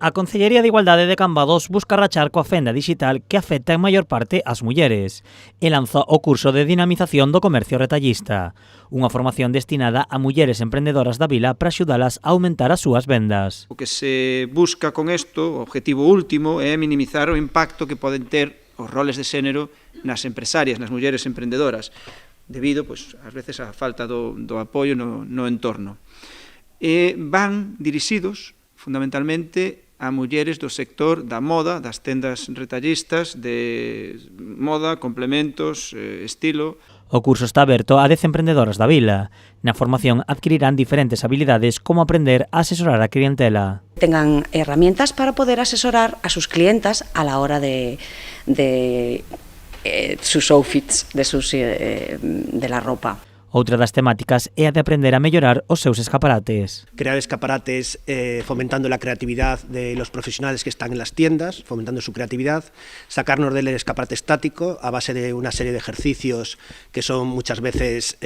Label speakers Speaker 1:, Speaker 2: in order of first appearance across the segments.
Speaker 1: A Concellería de Igualdade de Cambados busca rachar coa fenda digital que afecta en maior parte ás mulleres e lanza o curso de dinamización do comercio retallista, unha formación destinada a mulleres emprendedoras da vila para axudalas a aumentar as súas vendas.
Speaker 2: O que se busca con isto, o objetivo último, é minimizar o impacto que poden ter os roles de xénero nas empresarias, nas mulleres emprendedoras, debido, ás veces, á falta do apoio no entorno. E van dirixidos, fundamentalmente, a mulleres do sector da moda, das tendas retallistas, de moda, complementos, estilo.
Speaker 1: O curso está aberto a 10 emprendedoras da vila. Na formación adquirirán diferentes habilidades como aprender a asesorar a clientela.
Speaker 3: Tengan herramientas para poder asesorar a sus clientas a la hora de sus outfits, de la ropa.
Speaker 1: Outra das temáticas é a de aprender a mellorar os seus escaparates.
Speaker 4: Crear escaparates fomentando la creatividad de los profesionales que están en las tiendas, fomentando su creatividad, sacarnos del escaparate estático a base de una serie de ejercicios que son muchas veces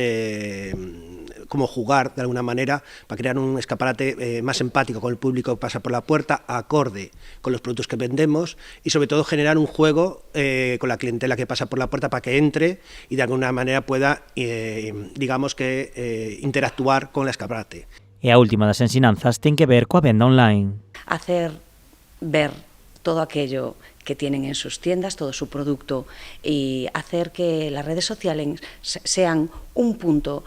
Speaker 4: como jugar de alguna manera para crear un escaparate más empático con el público que pasa por la puerta, acorde con los productos que vendemos y sobre todo generar un juego con la clientela que pasa por la puerta para que entre y de alguna manera pueda interactuar con el escaparate.
Speaker 1: E a última das ensinanzas ten que ver coa venda online.
Speaker 3: Hacer ver todo aquello que tienen en sus tiendas, todo su producto, y hacer que las redes sociales sean un punto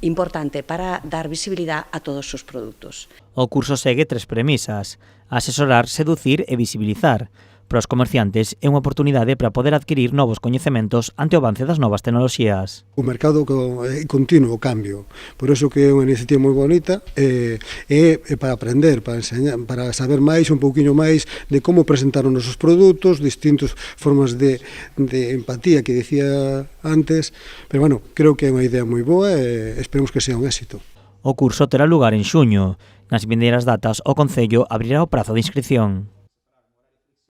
Speaker 3: importante para dar visibilidad a todos sus productos.
Speaker 1: O curso segue 3 premisas: asesorar, seducir e visibilizar. Para os comerciantes é unha oportunidade para poder adquirir novos coñecementos ante o avance das novas tecnoloxías.
Speaker 5: O mercado é continuo, o cambio, por iso que é unha iniciativa moi bonita é para aprender, para enseñar, para saber máis, un pouquiño máis de como presentar os nosos produtos, distintas formas de empatía que dicía antes, pero bueno, creo que é unha idea moi boa e esperemos que sea un éxito.
Speaker 1: O curso terá lugar en xuño. Nas vindeiras datas, o Concello abrirá o prazo de inscrición.